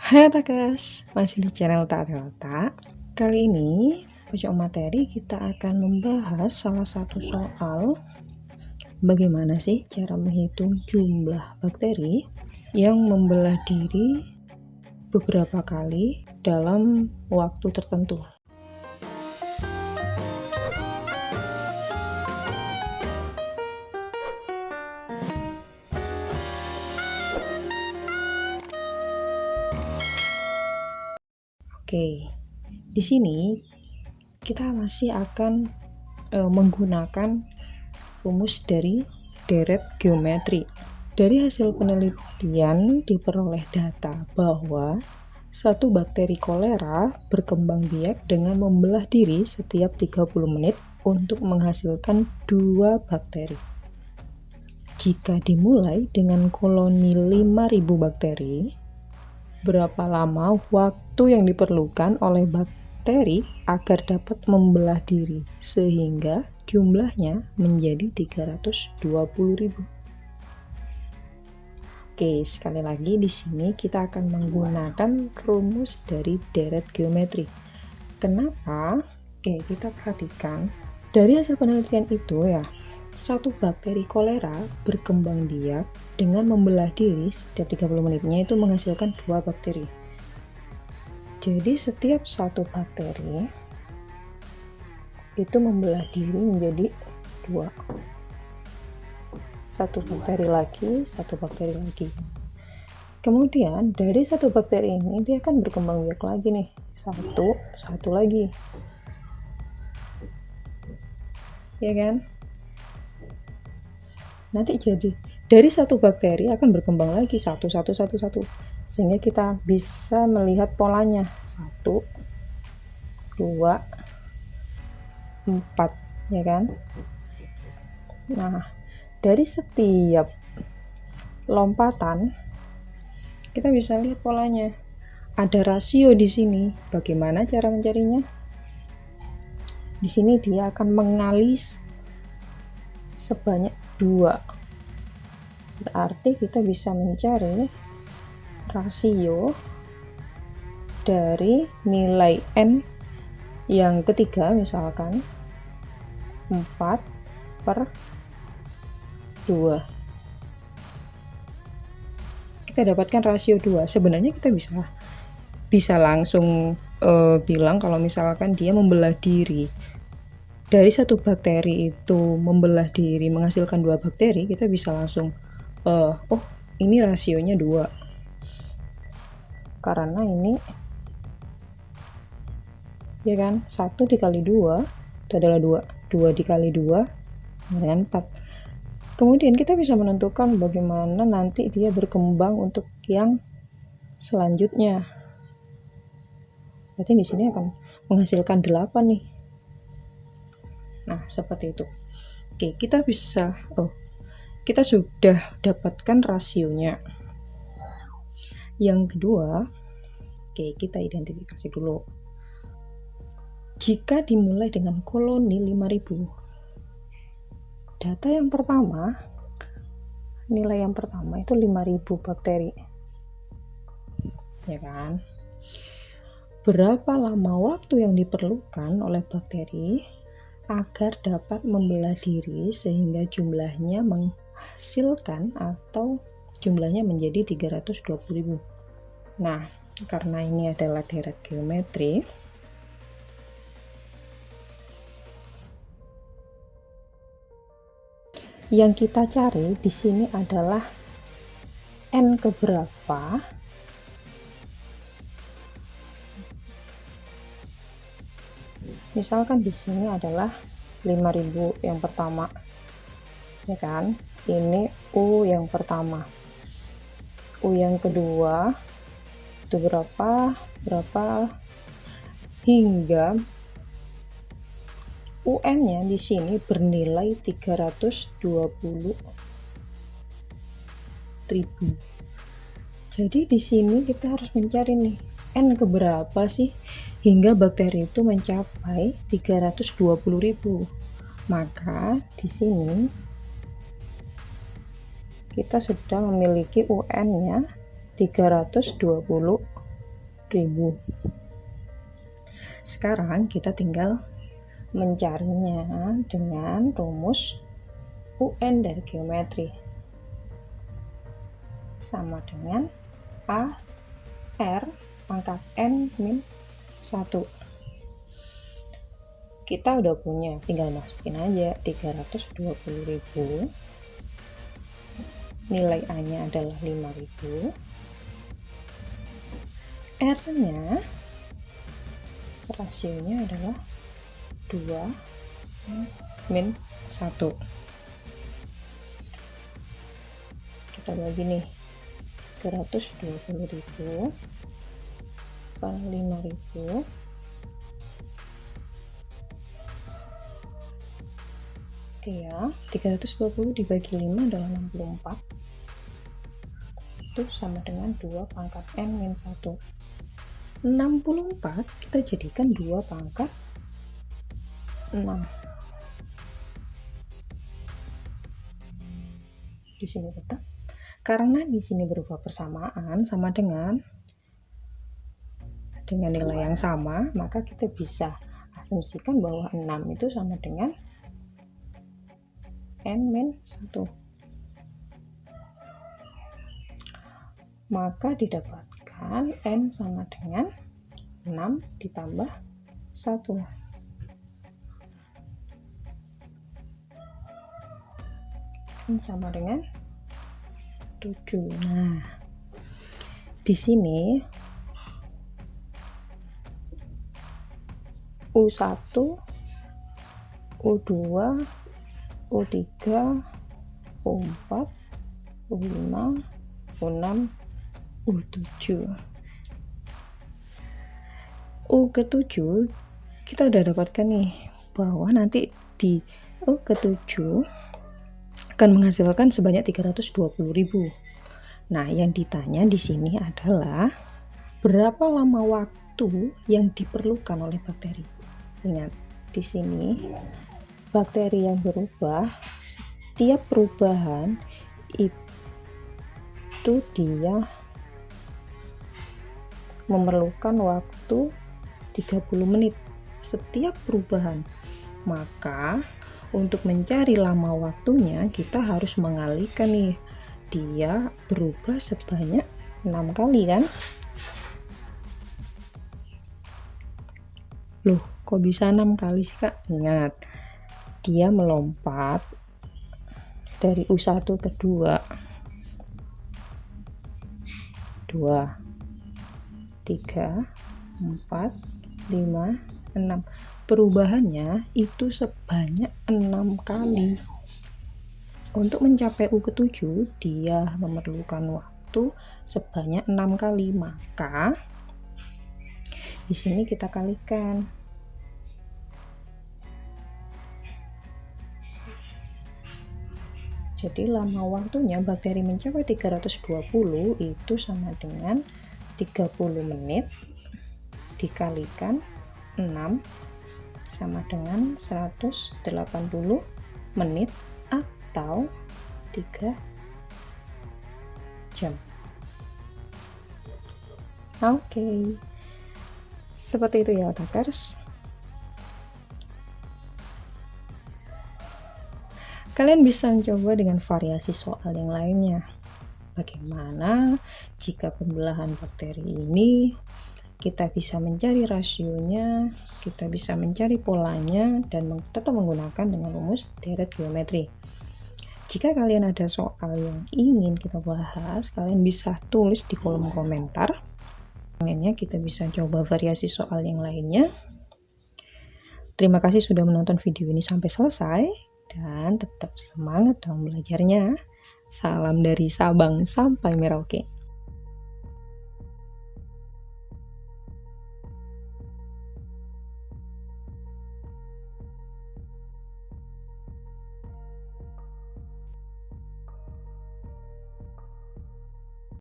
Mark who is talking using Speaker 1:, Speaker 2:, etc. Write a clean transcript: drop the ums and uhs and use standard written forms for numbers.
Speaker 1: Hai Takas, masih di channel Tata. Kali ini pojok materi kita akan membahas salah satu soal bagaimana sih cara menghitung jumlah bakteri yang membelah diri beberapa kali dalam waktu tertentu. Oke, di sini kita masih akan menggunakan rumus dari deret geometri. Dari hasil penelitian diperoleh data bahwa satu bakteri kolera berkembang biak dengan membelah diri setiap 30 menit untuk menghasilkan 2 bakteri. Jika dimulai dengan koloni 5.000 bakteri, berapa lama waktu yang diperlukan oleh bakteri agar dapat membelah diri sehingga jumlahnya menjadi 320.000. Oke, sekali lagi di sini kita akan menggunakan rumus dari deret geometri. Kenapa? Oke, kita perhatikan dari hasil penelitian itu ya, satu bakteri kolera berkembang biak dengan membelah diri setiap 30 menitnya itu menghasilkan 2 bakteri. Jadi setiap satu bakteri itu membelah diri menjadi 2. Satu bakteri lagi, satu bakteri lagi. Kemudian dari satu bakteri ini dia akan berkembang biak lagi nih, satu lagi, ya kan? Nanti jadi dari satu bakteri akan berkembang lagi satu, sehingga kita bisa melihat polanya 1, 2, 4, ya kan? Nah, dari setiap lompatan kita bisa lihat polanya. Ada rasio di sini. Bagaimana cara mencarinya? Di sini dia akan mengalis sebanyak 2. Berarti kita bisa mencari rasio dari nilai N yang ketiga, misalkan 4/2. Kita dapatkan rasio 2. Sebenarnya kita bisa langsung bilang kalau misalkan dia membelah diri. Dari satu bakteri itu membelah diri menghasilkan 2 bakteri, kita bisa langsung oh ini rasionya 2 karena ini ya kan 1 dikali 2 itu adalah 2 dikali 2 dengan 4. Kemudian kita bisa menentukan bagaimana nanti dia berkembang untuk yang selanjutnya. Berarti di sini akan menghasilkan 8 nih. Nah, seperti itu. Oke, kita sudah dapatkan rasionya. Yang kedua, kita identifikasi dulu. Jika dimulai dengan koloni 5.000, data yang pertama, nilai yang pertama itu 5.000 bakteri. Ya kan? Berapa lama waktu yang diperlukan oleh bakteri agar dapat membelah diri sehingga jumlahnya menghasilkan atau jumlahnya menjadi 320.000. Nah, karena ini adalah deret geometri, yang kita cari di sini adalah N keberapa misalkan di sini adalah 5.000 yang pertama, ya kan? Ini U yang pertama, U yang kedua itu berapa hingga UN-nya di sini bernilai 320.000. Jadi di sini kita harus mencari nih N keberapa sih hingga bakteri itu mencapai 320.000. Maka di sini kita sudah memiliki UN-nya 320.000. Sekarang kita tinggal mencarinya dengan rumus UN dari geometri, sama dengan A R pangkat N min 1. Kita udah punya, tinggal masukin aja 320.000, nilai A nya adalah 5.000, R nya rasionya adalah 2 min 1. Kita bagi nih, 320.000 per 5.000, oke ya, 320 dibagi 5 adalah 64, itu sama dengan 2 pangkat N min 1. 64 kita jadikan 2 pangkat 6. Di sini tetap, karena di sini berupa persamaan sama dengan nilai yang sama, maka kita bisa asumsikan bahwa 6 itu sama dengan N min 1. Maka didapatkan N sama dengan 6 ditambah 1. N sama dengan 7. Nah, di sini U1, U2, U3, U4, U5, U6, U7. U ke-7 kita udah dapatkan nih, bahwa nanti di U ke-7 akan menghasilkan sebanyak 320.000. Nah, yang ditanya di sini adalah berapa lama waktu yang diperlukan oleh bakteri. Ingat, di sini bakteri yang berubah, setiap perubahan itu dia memerlukan waktu 30 menit setiap perubahan. Maka untuk mencari lama waktunya kita harus mengalihkan nih, dia berubah sebanyak 6 kali kan. Loh, kok bisa 6 kali sih Kak? Ingat, dia melompat dari U1 ke 2, 3, 4, 5, 6. Perubahannya itu sebanyak 6 kali. Untuk mencapai U ke-7 dia memerlukan waktu sebanyak 6 kali. Maka di sini kita kalikan. Jadi lama waktunya bakteri mencapai 320 itu sama dengan 30 menit dikalikan 6 sama dengan 180 menit atau 3 jam. Oke. Seperti itu ya otakers. Kalian bisa mencoba dengan variasi soal yang lainnya. Bagaimana jika pembelahan bakteri ini kita bisa mencari rasionya, kita bisa mencari polanya, dan tetap menggunakan dengan rumus deret geometri. Jika kalian ada soal yang ingin kita bahas, kalian bisa tulis di kolom komentar. Kita bisa coba variasi soal yang lainnya. Terima kasih sudah menonton video ini sampai selesai, dan tetap semangat dalam belajarnya. Salam dari Sabang sampai Merauke.